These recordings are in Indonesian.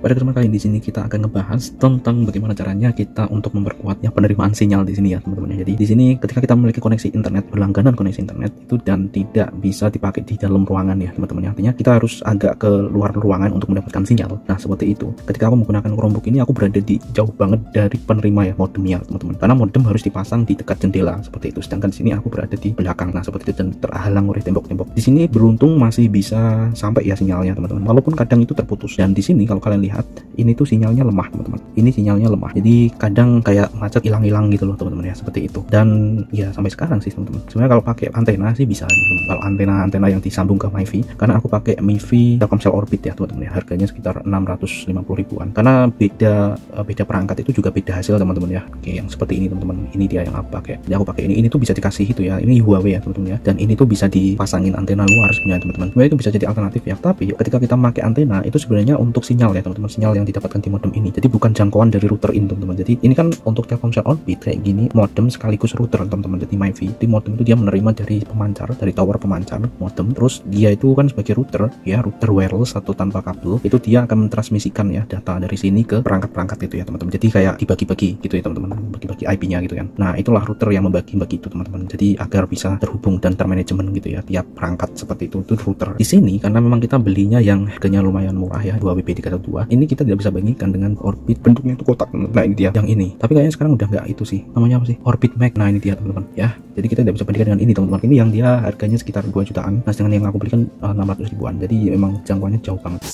Pada kesempatan kali ini di sini kita akan ngebahas tentang bagaimana caranya kita untuk memperkuatnya penerimaan sinyal di sini ya teman-teman. Jadi di sini ketika kita memiliki koneksi internet, berlangganan koneksi internet itu dan tidak bisa dipakai di dalam ruangan ya teman-teman. Artinya kita harus agak ke luar ruangan untuk mendapatkan sinyal. Nah seperti itu. Ketika aku menggunakan Chromebook ini aku berada di jauh banget dari penerima ya modemnya teman-teman. Karena modem harus dipasang di dekat jendela seperti itu. Sedangkan di sini aku berada di belakang. Nah seperti itu dan terhalang oleh tembok-tembok. Di sini beruntung masih bisa sampai ya sinyalnya teman-teman. Walaupun kadang itu terputus. Dan di sini kalau kalian lihat ini tuh sinyalnya lemah teman-teman, ini sinyalnya lemah, jadi kadang kayak macet hilang-hilang gitu loh teman-teman ya, seperti itu. Dan ya sampai sekarang sih teman-teman sebenarnya kalau pakai antena sih bisa teman-teman. Kalau antena yang disambung ke MiFi, karena aku pakai MiFi Telkomsel Orbit ya teman-teman ya, harganya sekitar 650 ribuan karena beda perangkat itu juga beda hasil teman-teman ya. Oke, yang seperti ini teman-teman, ini dia yang aku pakai. Jadi aku pakai ini tuh bisa dikasih itu ya, ini Huawei ya teman-teman ya, dan ini tuh bisa dipasangin antena luar sebenarnya teman-teman. Sebenarnya itu bisa jadi alternatif ya, tapi ketika kita pakai antena itu sebenarnya untuk sinyal ya teman-teman, sinyal yang didapatkan di modem ini, jadi bukan jangkauan dari router ini teman-teman. Jadi ini kan untuk Telkomsel Orbit kayak gini, modem sekaligus router teman-teman. Jadi MiFi di modem itu dia menerima dari pemancar, dari tower pemancar modem, terus dia itu kan sebagai router ya, router wireless atau tanpa kabel, itu dia akan mentransmisikan ya data dari sini ke perangkat-perangkat itu ya teman-teman. Jadi kayak dibagi-bagi gitu ya teman-teman, bagi-bagi IP-nya gitu kan. Nah itulah router yang membagi-bagi itu teman-teman, jadi agar bisa terhubung dan termanajemen gitu ya tiap perangkat seperti itu router. Di sini karena memang kita belinya yang harganya lumayan murah ya, 2WP312, ini kita tidak bisa bandingkan dengan Orbit, bentuknya itu kotak. Nah ini dia yang ini, tapi kayaknya sekarang udah nggak itu sih, namanya apa sih, Orbit Max. Nah ini dia teman-teman ya, jadi kita tidak bisa bandingkan dengan ini teman-teman. Ini yang dia harganya sekitar 2 jutaan, nah sedangkan yang aku belikan 600 ribuan, jadi memang jangkauannya jauh banget.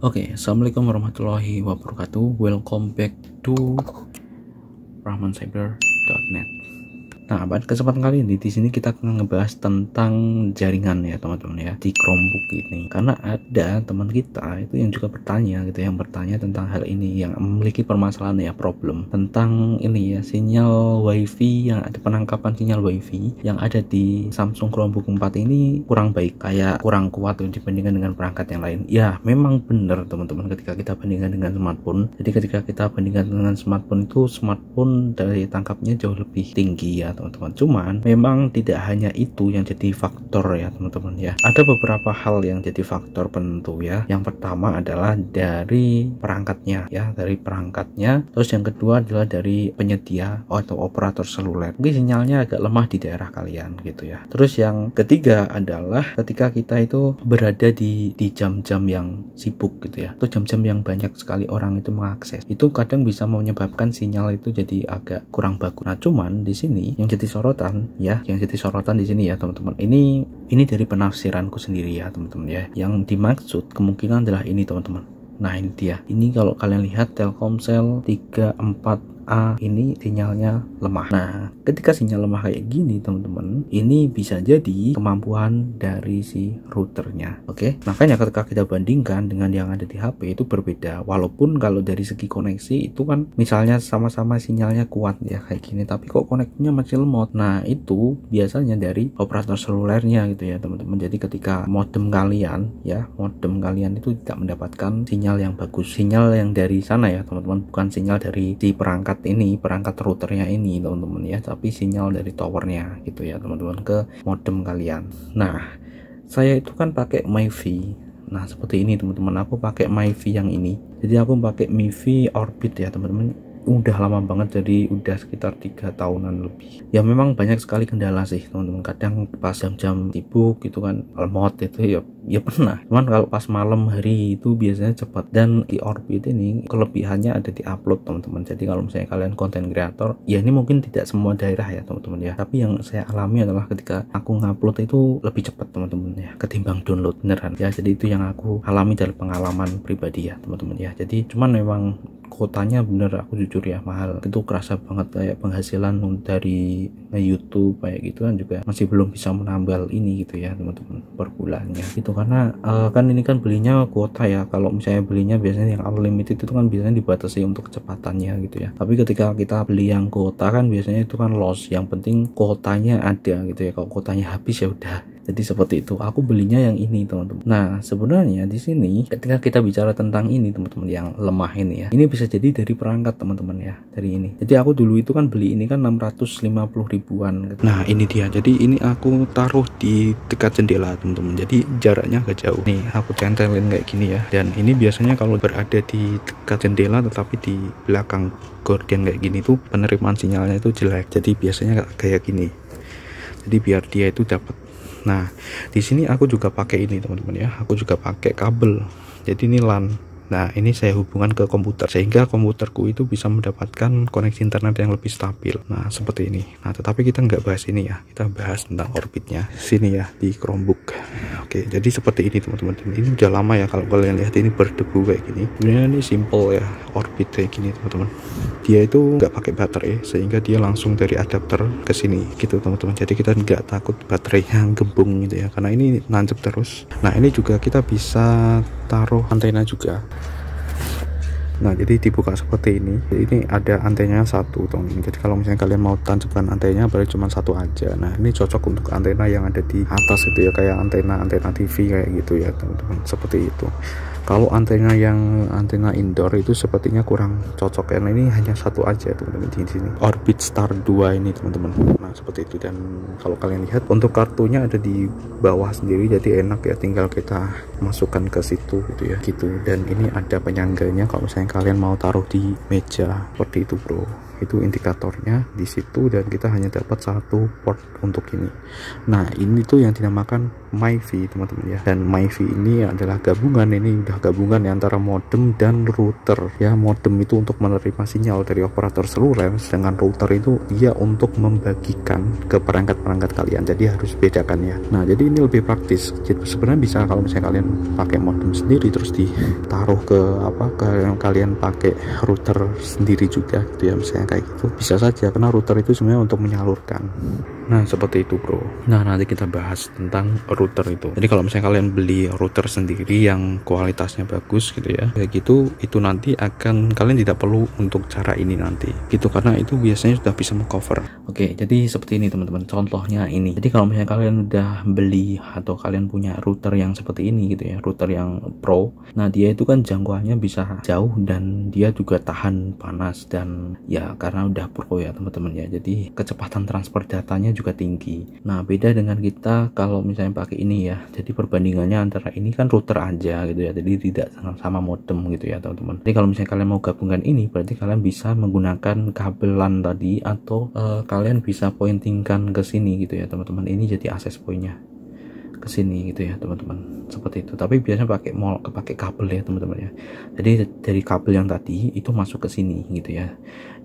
Oke, assalamualaikum warahmatullahi wabarakatuh. Welcome back to rahmancyber.net. Nah, pada kesempatan kali ini di sini kita akan ngebahas tentang jaringan ya teman-teman ya di Chromebook ini. Karena ada teman kita itu yang juga bertanya gitu, yang bertanya tentang hal ini, yang memiliki permasalahan ya, problem tentang ini ya, sinyal WiFi yang ada, penangkapan sinyal WiFi yang ada di Samsung Chromebook 4 ini kurang baik, kayak kurang kuat dibandingkan dengan perangkat yang lain. Ya, memang benar teman-teman ketika kita bandingkan dengan smartphone. Jadi ketika kita bandingkan dengan smartphone itu, smartphone dari tangkapnya jauh lebih tinggi ya teman-teman. Cuman memang tidak hanya itu yang jadi faktor ya teman-teman ya. Ada beberapa hal yang jadi faktor penentu ya. Yang pertama adalah dari perangkatnya ya, dari perangkatnya. Terus yang kedua adalah dari penyedia atau operator seluler. Mungkin sinyalnya agak lemah di daerah kalian gitu ya. Terus yang ketiga adalah ketika kita itu berada di jam-jam yang sibuk gitu ya, atau jam-jam yang banyak sekali orang itu mengakses, itu kadang bisa menyebabkan sinyal itu jadi agak kurang bagus. Nah cuman di sini yang jadi sorotan ya, yang jadi sorotan di sini ya teman-teman, ini dari penafsiranku sendiri ya teman-teman ya, yang dimaksud kemungkinan adalah ini teman-teman. Nah ini dia, ini kalau kalian lihat Telkomsel 34A ini sinyalnya lemah. Nah ketika sinyal lemah kayak gini teman-teman, ini bisa jadi kemampuan dari si routernya. Oke, makanya ketika kita bandingkan dengan yang ada di HP itu berbeda. Walaupun kalau dari segi koneksi itu kan misalnya sama-sama sinyalnya kuat ya kayak gini, tapi kok koneksinya masih lemot. Nah itu biasanya dari operator selulernya gitu ya teman-teman. Jadi ketika modem kalian itu tidak mendapatkan sinyal yang bagus, sinyal yang dari sana ya teman-teman, bukan sinyal dari di perangkat ini, perangkat routernya ini teman-teman ya, tapi sinyal dari towernya gitu ya teman-teman ke modem kalian. Nah saya itu kan pakai MiFi. Nah seperti ini teman-teman, aku pakai MiFi yang ini, jadi aku pakai MiFi Orbit ya teman-teman. Udah lama banget, jadi udah sekitar 3 tahunan lebih ya. Memang banyak sekali kendala sih teman-teman, kadang pas jam-jam sibuk gitu kan lemot itu ya pernah. Cuman kalau pas malam hari itu biasanya cepat. Dan di Orbit ini kelebihannya ada di upload teman-teman. Jadi kalau misalnya kalian konten kreator ya, ini mungkin tidak semua daerah ya teman-teman ya, tapi yang saya alami adalah ketika aku ngupload itu lebih cepat teman-teman ya, ketimbang download beneran ya. Jadi itu yang aku alami dari pengalaman pribadi ya teman-teman ya. Jadi cuman memang kuotanya bener, aku jujur ya mahal, itu kerasa banget. Kayak penghasilan dari YouTube kayak gitu kan juga masih belum bisa menambal ini gitu ya teman-teman per bulannya gitu. Karena kan ini kan belinya kuota ya, kalau misalnya belinya biasanya yang unlimited itu kan biasanya dibatasi untuk kecepatannya gitu ya. Tapi ketika kita beli yang kuota kan biasanya itu kan loss, yang penting kuotanya ada gitu ya. Kalau kuotanya habis ya udah Jadi seperti itu. Aku belinya yang ini teman-teman. Nah sebenarnya di sini ketika kita bicara tentang ini teman-teman, yang lemah ini ya, ini bisa jadi dari perangkat teman-teman ya, dari ini. Jadi aku dulu itu kan beli ini kan 650 ribuan. Nah ini dia. Jadi ini aku taruh di dekat jendela teman-teman. Jadi jaraknya agak jauh. Nih aku centelin kayak gini ya. Dan ini biasanya kalau berada di dekat jendela tetapi di belakang gorden kayak gini tuh penerimaan sinyalnya itu jelek. Jadi biasanya kayak gini. Jadi biar dia itu dapat. Nah, di sini aku juga pakai ini teman-teman ya. Aku juga pakai kabel. Jadi ini LAN. Nah, ini saya hubungkan ke komputer sehingga komputerku itu bisa mendapatkan koneksi internet yang lebih stabil. Nah, seperti ini. Nah, tetapi kita nggak bahas ini ya. Kita bahas tentang orbitnya. Sini ya di Chromebook. Oke, jadi seperti ini teman-teman. Ini udah lama ya kalau kalian lihat ini berdebu kayak gini. Sebenarnya ini simple ya, orbit kayak gini teman-teman. Dia itu nggak pakai baterai sehingga dia langsung dari adapter ke sini gitu teman-teman. Jadi kita nggak takut baterainya gembung gitu ya, karena ini nancep terus. Nah, ini juga kita bisa taruh antena juga. Nah, jadi dibuka seperti ini. Ini ada antenanya satu teman-teman. Jadi kalau misalnya kalian mau tancapkan antenanya berarti cuma satu aja. Nah, ini cocok untuk antena yang ada di atas itu ya, kayak antena TV kayak gitu ya teman-teman, seperti itu. Kalau antena yang antena indoor itu sepertinya kurang cocok karena ini hanya satu aja teman-teman di sini. Orbit Star 2 ini teman-teman. Nah, seperti itu. Dan kalau kalian lihat untuk kartunya ada di bawah sendiri, jadi enak ya, tinggal kita masukkan ke situ gitu ya. Gitu. Dan ini ada penyangganya kalau misalnya kalian mau taruh di meja seperti itu, bro. Itu indikatornya di situ dan kita hanya dapat satu port untuk ini. Nah, ini tuh yang dinamakan MiFi teman-teman ya. Dan MiFi ini adalah gabungan, ini udah gabungan ya antara modem dan router ya. Modem itu untuk menerima sinyal dari operator seluler, sedangkan router itu dia untuk membagikan ke perangkat-perangkat kalian. Jadi harus bedakan ya. Nah, jadi ini lebih praktis. Jadi sebenarnya bisa kalau misalnya kalian pakai modem sendiri terus ditaruh ke kalian pakai router sendiri juga gitu ya, misalnya kayak gitu bisa saja, karena router itu sebenarnya untuk menyalurkan. Nah, seperti itu, bro. Nah, nanti kita bahas tentang router itu. Jadi kalau misalnya kalian beli router sendiri yang kualitasnya bagus gitu ya, kayak gitu, itu nanti akan kalian tidak perlu untuk cara ini nanti gitu, karena itu biasanya sudah bisa mengcover. Oke, jadi seperti ini teman-teman, contohnya ini. Jadi kalau misalnya kalian udah beli atau kalian punya router yang seperti ini gitu ya, router yang pro, nah dia itu kan jangkauannya bisa jauh dan dia juga tahan panas, dan ya karena udah pro ya teman-teman ya, jadi kecepatan transfer datanya juga tinggi. Nah, beda dengan kita kalau misalnya pakai ini ya, jadi perbandingannya antara ini kan router aja gitu ya, jadi tidak sama modem gitu ya teman-teman. Jadi kalau misalnya kalian mau gabungkan ini, berarti kalian bisa menggunakan kabel LAN tadi, atau kalian bisa pointingkan ke sini gitu ya teman-teman. Ini jadi access pointnya ke sini gitu ya teman-teman, seperti itu. Tapi biasanya pakai kabel ya teman-teman ya. Jadi dari kabel yang tadi itu masuk ke sini gitu ya,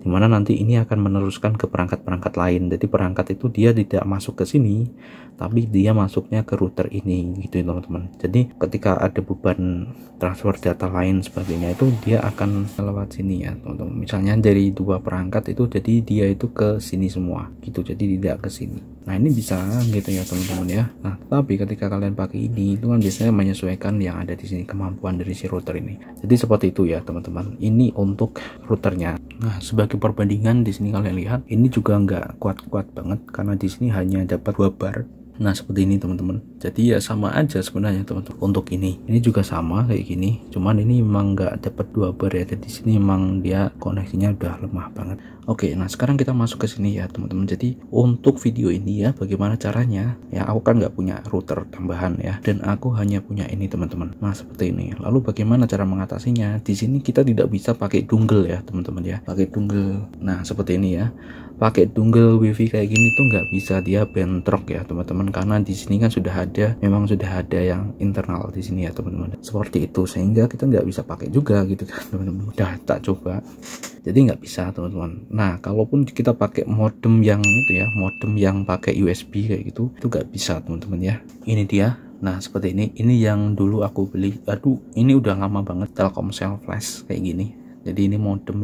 dimana nanti ini akan meneruskan ke perangkat-perangkat lain. Jadi perangkat itu dia tidak masuk ke sini, tapi dia masuknya ke router ini gitu ya teman-teman. Jadi ketika ada beban transfer data lain sebagainya, itu dia akan lewat sini ya teman-teman. Misalnya dari dua perangkat itu, jadi dia itu ke sini semua gitu, jadi tidak ke sini. Nah, ini bisa gitu ya teman-teman ya. Nah, tapi ketika kalian pakai ini itu kan biasanya menyesuaikan yang ada di sini, kemampuan dari si router ini. Jadi seperti itu ya teman-teman. Ini untuk routernya. Nah, sebagai perbandingan di sini kalian lihat, ini juga nggak kuat-kuat banget karena di sini hanya dapat 2 bar. Nah, seperti ini teman-teman. Jadi ya sama aja sebenarnya teman-teman. Untuk ini juga sama kayak gini, cuman ini memang nggak dapat 2 bar ya. Jadi di sini memang dia koneksinya udah lemah banget. Oke, nah sekarang kita masuk ke sini ya teman-teman. Jadi untuk video ini ya, bagaimana caranya? Ya, aku kan nggak punya router tambahan ya, dan aku hanya punya ini teman-teman. Nah, seperti ini. Lalu bagaimana cara mengatasinya? Di sini kita tidak bisa pakai dongle ya teman-teman ya. Pakai dongle. Nah, seperti ini ya. Pakai dongle wifi kayak gini tuh nggak bisa, dia bentrok ya teman-teman, karena di sini kan memang sudah ada yang internal di sini ya teman-teman, seperti itu, sehingga kita nggak bisa pakai juga gitu kan teman-teman. Udah tak coba, jadi nggak bisa teman-teman. Nah, kalaupun kita pakai modem yang itu ya, modem yang pakai USB kayak gitu, itu nggak bisa teman-teman ya. Ini dia. Nah, seperti ini yang dulu aku beli. Aduh, ini udah lama banget, Telkomsel Flash kayak gini. Jadi ini modem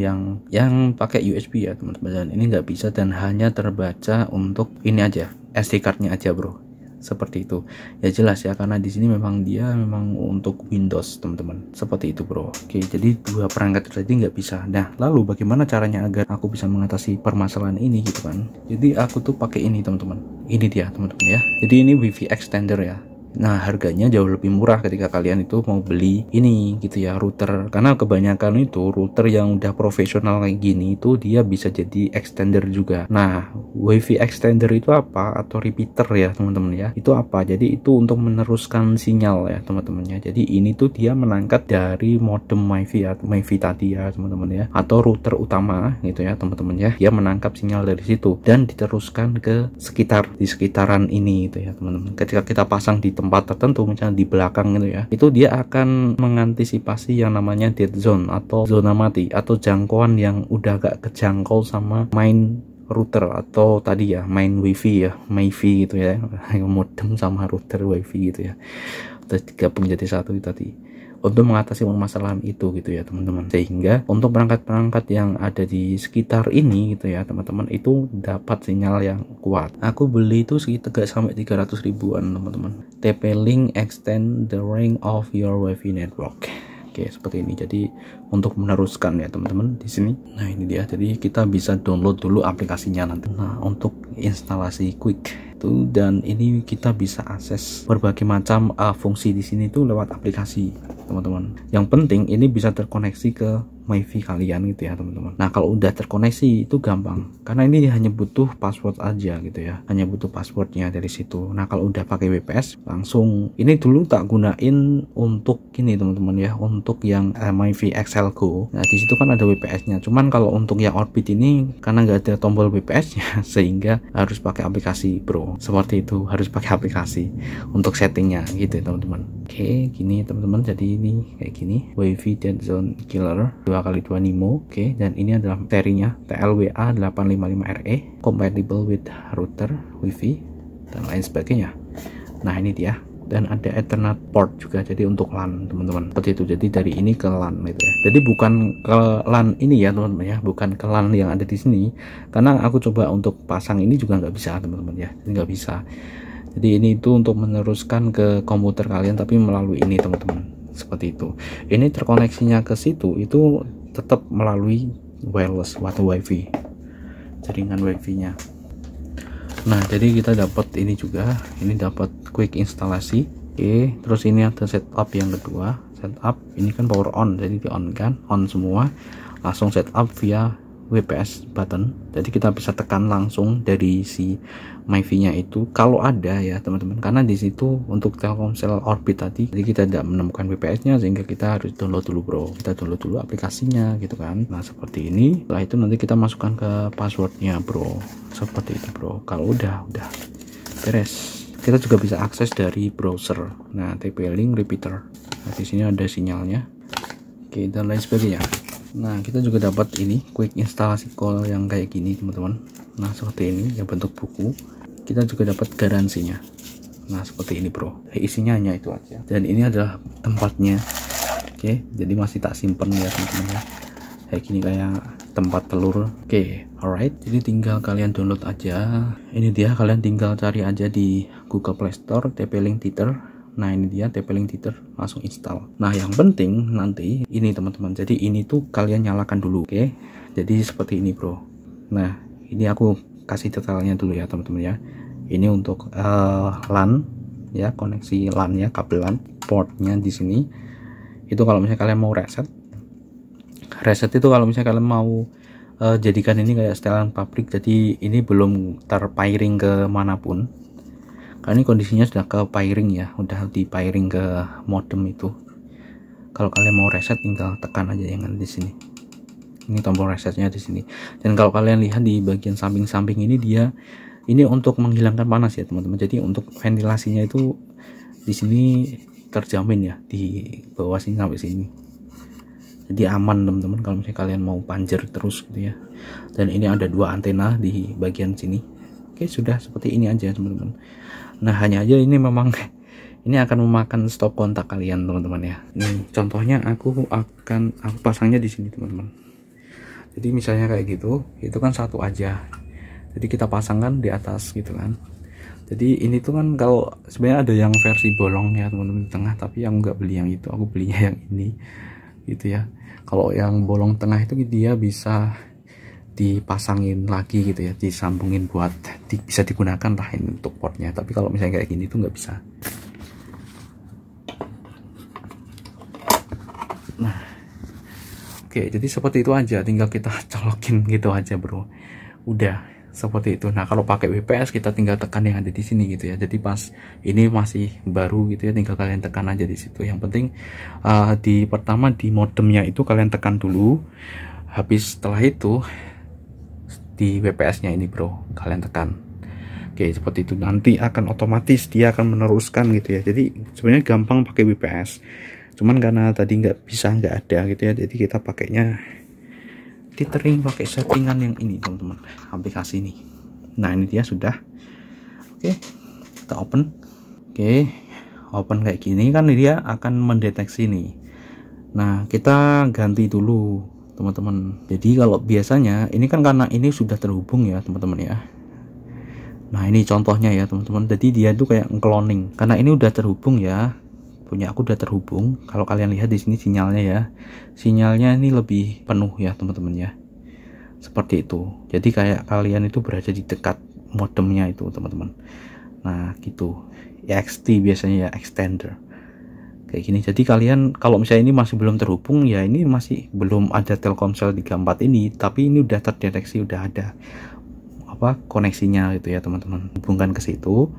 yang pakai USB ya teman-teman, dan ini nggak bisa, dan hanya terbaca untuk ini aja, SD cardnya aja bro, seperti itu ya. Jelas ya, karena di sini memang dia memang untuk Windows teman-teman, seperti itu bro. Oke, jadi dua perangkat tadi nggak bisa. Nah, lalu bagaimana caranya agar aku bisa mengatasi permasalahan ini gitu kan? Jadi aku tuh pakai ini teman-teman, ini dia teman-teman ya. Jadi ini WiFi extender ya. Nah, harganya jauh lebih murah ketika kalian itu mau beli ini gitu ya, router. Karena kebanyakan itu router yang udah profesional kayak gini itu dia bisa jadi extender juga. Nah, WiFi extender itu apa? Atau repeater ya teman-teman ya. Itu apa? Jadi itu untuk meneruskan sinyal ya teman-teman ya. Jadi ini tuh dia menangkap dari modem WiFi ya, WiFi tadi ya teman-teman ya. Atau router utama gitu ya teman-teman ya. Dia menangkap sinyal dari situ dan diteruskan ke di sekitaran ini gitu ya teman-teman. Ketika kita pasang di tempat tertentu, misalnya di belakang gitu ya, itu dia akan mengantisipasi yang namanya dead zone atau zona mati, atau jangkauan yang udah gak kejangkau sama main router atau tadi ya main wifi ya, MiFi gitu ya, modem sama router wifi gitu ya, udah digabung jadi satu tadi, untuk mengatasi permasalahan itu gitu ya teman-teman. Sehingga untuk perangkat-perangkat yang ada di sekitar ini gitu ya teman-teman, itu dapat sinyal yang kuat. Aku beli itu sekitar sampai 300 ribuan teman-teman. TP-Link extend the range of your WiFi network. Oke, seperti ini. Jadi untuk meneruskan ya teman-teman di sini. Nah, ini dia. Jadi kita bisa download dulu aplikasinya nanti. Nah, untuk instalasi quick itu, dan ini kita bisa akses berbagai macam fungsi di sini tuh lewat aplikasi teman-teman. Yang penting ini bisa terkoneksi ke MiFi kalian gitu ya teman-teman. Nah, kalau udah terkoneksi itu gampang, karena ini hanya butuh password aja gitu ya, hanya butuh passwordnya dari situ. Nah, kalau udah pakai WPS langsung, ini dulu tak gunain untuk ini teman-teman ya, untuk yang MiFi XL Go. Nah, di situ kan ada WPS-nya. Cuman kalau untuk yang Orbit ini karena nggak ada tombol WPS-nya, sehingga harus pakai aplikasi bro. Seperti itu, harus pakai aplikasi untuk settingnya gitu ya teman-teman. Oke, gini teman-teman. Jadi ini kayak gini, WiFi Dead Zone Killer 2x2 Nimo. Oke, dan ini adalah serinya TLWA 855RE, compatible with router, WiFi dan lain sebagainya. Nah, ini dia. Dan ada Ethernet port juga, jadi untuk LAN teman-teman, seperti itu. Jadi dari ini ke LAN gitu ya. Jadi bukan ke LAN ini ya teman-teman ya, bukan ke LAN yang ada di sini, karena aku coba untuk pasang ini juga nggak bisa teman-teman ya, jadi nggak bisa. Jadi ini itu untuk meneruskan ke komputer kalian tapi melalui ini teman-teman, seperti itu. Ini terkoneksinya ke situ itu tetap melalui wireless atau WiFi, jaringan WiFi-nya. Nah, jadi kita dapat ini juga, ini dapat quick instalasi. Oke, terus ini ada setup yang kedua. Setup ini kan power on, jadi di on kan, on semua, langsung setup via WPS button. Jadi kita bisa tekan langsung dari si MiFi-nya itu kalau ada ya teman-teman, karena di situ untuk Telkomsel Orbit tadi, jadi kita tidak menemukan WPS-nya, sehingga kita harus download dulu bro. Kita download dulu aplikasinya gitu kan. Nah, seperti ini. Setelah itu nanti kita masukkan ke passwordnya bro, seperti itu bro. Kalau udah beres, kita juga bisa akses dari browser. Nah, TP-Link repeater. Nah, di sini ada sinyalnya. Oke, dan lain sebagainya. Nah, kita juga dapat ini quick instalasi call yang kayak gini teman-teman. Nah, seperti ini yang bentuk buku. Kita juga dapat garansinya. Nah, seperti ini bro. Isinya hanya itu aja. Dan ini adalah tempatnya. Oke, jadi masih tak simpen ya teman-teman ya. Kayak gini, kayak tempat telur. Oke, alright. Jadi tinggal kalian download aja. Ini dia, kalian tinggal cari aja di Google Play Store TP-Link Titer. Nah, ini dia TP-Link Titer, langsung install. Nah, yang penting nanti ini teman-teman. Jadi ini tuh kalian nyalakan dulu, oke? Jadi seperti ini bro. Nah, ini aku kasih detailnya dulu ya teman-teman ya. Ini untuk LAN ya, koneksi LAN ya, kabel LAN. Portnya di sini. Itu kalau misalnya kalian mau reset itu kalau misalnya kalian mau jadikan ini kayak setelan pabrik. Jadi ini belum terpairing ke manapun. Karena ini kondisinya sudah ke pairing ya, udah di pairing ke modem itu. Kalau kalian mau reset tinggal tekan aja yang ada di sini. Ini tombol resetnya di sini. Dan kalau kalian lihat di bagian samping-samping ini, dia ini untuk menghilangkan panas ya teman-teman. Jadi untuk ventilasinya itu di sini terjamin ya, di bawah sini sampai sini. Jadi aman teman-teman kalau misalnya kalian mau panjer terus gitu ya. Dan ini ada dua antena di bagian sini. Oke, sudah seperti ini aja teman-teman. Nah, hanya aja ini memang ini akan memakan stop kontak kalian teman-teman ya. Ini contohnya aku pasangnya di sini teman-teman. Jadi misalnya kayak gitu, itu kan satu aja. Jadi kita pasangkan di atas gitu kan. Jadi ini tuh kan kalau sebenarnya ada yang versi bolong ya teman-teman di tengah, tapi yang nggak beli yang itu, aku belinya yang ini gitu ya. Kalau yang bolong tengah itu dia bisa dipasangin lagi gitu ya, disambungin buat bisa digunakan lah ini untuk portnya. Tapi kalau misalnya kayak gini tuh nggak bisa. Nah, oke, jadi seperti itu aja, tinggal kita colokin gitu aja bro, udah seperti itu. Nah kalau pakai WPS kita tinggal tekan yang ada di sini gitu ya. Jadi pas ini masih baru gitu ya, tinggal kalian tekan aja di situ. Yang penting di pertama di modemnya itu kalian tekan dulu. Habis setelah itu di WPS-nya ini bro kalian tekan. Oke, seperti itu. Nanti akan otomatis dia akan meneruskan gitu ya. Jadi sebenarnya gampang pakai WPS. Cuman karena tadi nggak ada gitu ya. Jadi kita pakainya tethering pakai settingan yang ini teman-teman, aplikasi ini. Nah ini dia sudah. Oke, kita open. Oke, open kayak gini kan dia akan mendeteksi nih. Nah kita ganti dulu teman-teman. Jadi kalau biasanya ini kan karena ini sudah terhubung ya teman-teman ya. Nah ini contohnya ya teman-teman. Jadi dia tuh kayak cloning karena ini udah terhubung ya. Punya aku udah terhubung. Kalau kalian lihat di sini sinyalnya ya, sinyalnya ini lebih penuh ya teman-teman ya, seperti itu. Jadi kayak kalian itu berada di dekat modemnya itu teman-teman. Nah gitu, EXT biasanya ya, extender kayak gini. Jadi kalian kalau misalnya ini masih belum terhubung ya, ini masih belum ada Telkomsel 34 ini, tapi ini udah terdeteksi, udah ada apa koneksinya gitu ya teman-teman, hubungkan ke situ.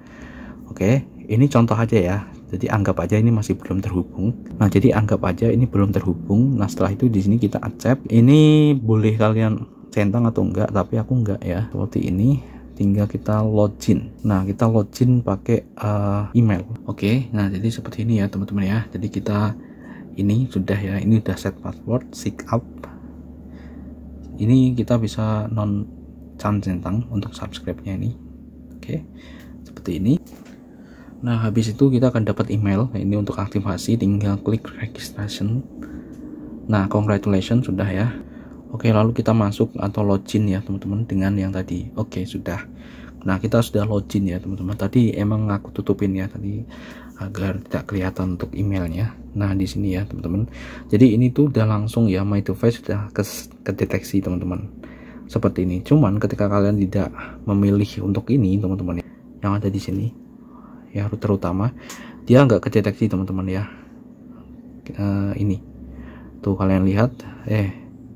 Oke, ini contoh aja ya. Jadi anggap aja ini masih belum terhubung. Nah, jadi anggap aja ini belum terhubung. Nah, setelah itu di sini kita accept. Ini boleh kalian centang atau enggak, tapi aku enggak ya. Seperti ini. Tinggal kita login. Nah, kita login pakai email. Oke, nah jadi seperti ini ya teman-teman ya. Jadi kita ini sudah ya. Ini udah set password, sign up. Ini kita bisa non centang untuk subscribe-nya ini. Oke, seperti ini. Nah habis itu kita akan dapat email. Nah, ini untuk aktivasi tinggal klik registration. Nah congratulations sudah ya. Oke, lalu kita masuk atau login ya teman-teman dengan yang tadi. Oke sudah. Nah kita sudah login ya teman-teman. Tadi emang aku tutupin ya tadi agar tidak kelihatan untuk emailnya. Nah di sini ya teman-teman. Jadi ini tuh udah langsung ya, my device sudah kedeteksi teman-teman. Seperti ini. Cuman ketika kalian tidak memilih untuk ini teman-teman ya, yang ada di sini ya, router utama dia nggak kedeteksi teman-teman ya. Ini tuh kalian lihat,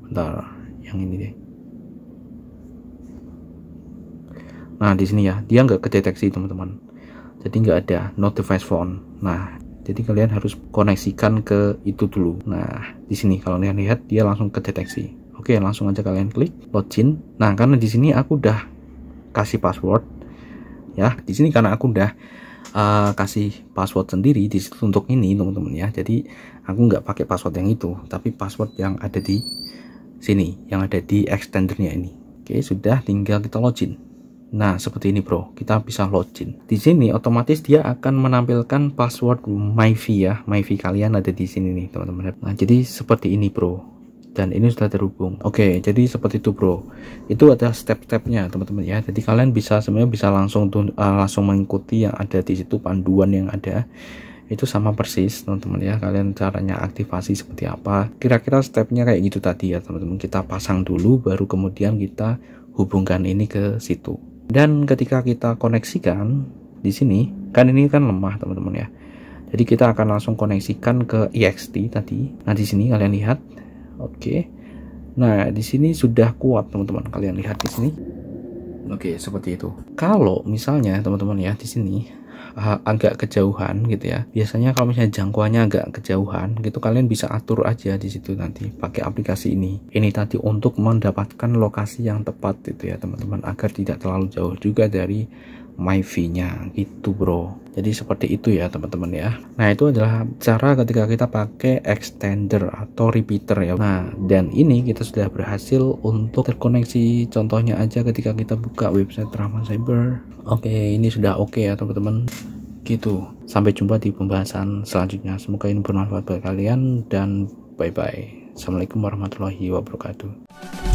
bentar, yang ini deh. Nah di sini ya dia nggak kedeteksi teman-teman, jadi nggak ada no device phone. Nah jadi kalian harus koneksikan ke itu dulu. Nah di sini kalau kalian lihat dia langsung kedeteksi. Oke, langsung aja kalian klik login. Nah karena di sini aku udah kasih password ya, di sini karena aku udah kasih password sendiri di situ untuk ini teman-teman ya. Jadi aku nggak pakai password yang itu, tapi password yang ada di sini, yang ada di extendernya ini. Oke, sudah, tinggal kita login. Nah seperti ini bro, kita bisa login. Di sini otomatis dia akan menampilkan password MyVi ya, MyVi kalian ada di sini nih teman-teman. Nah jadi seperti ini bro. Dan ini sudah terhubung. Oke, jadi seperti itu bro. Itu ada step-stepnya teman-teman ya. Jadi kalian bisa sebenarnya bisa langsung mengikuti yang ada di situ, panduan yang ada itu sama persis teman-teman ya. Kalian caranya aktivasi seperti apa, kira-kira stepnya kayak gitu tadi ya teman-teman. Kita pasang dulu, baru kemudian kita hubungkan ini ke situ. Dan ketika kita koneksikan di sini, kan ini kan lemah teman-teman ya. Jadi kita akan langsung koneksikan ke EXT tadi. Nah di sini kalian lihat. Oke, nah di sini sudah kuat teman-teman, kalian lihat di sini. Oke, seperti itu. Kalau misalnya teman-teman ya di sini agak kejauhan gitu ya, biasanya kalau misalnya jangkauannya agak kejauhan gitu, kalian bisa atur aja di situ nanti pakai aplikasi ini tadi untuk mendapatkan lokasi yang tepat gitu ya teman-teman, agar tidak terlalu jauh juga dari MyVi-nya gitu bro. Jadi seperti itu ya teman-teman ya. Nah itu adalah cara ketika kita pakai extender atau repeater ya. Nah dan ini kita sudah berhasil untuk terkoneksi. Contohnya aja ketika kita buka website Rahman Cyber. Oke, ini sudah oke ya teman-teman gitu. Sampai jumpa di pembahasan selanjutnya. Semoga ini bermanfaat buat kalian dan bye bye. Assalamualaikum warahmatullahi wabarakatuh.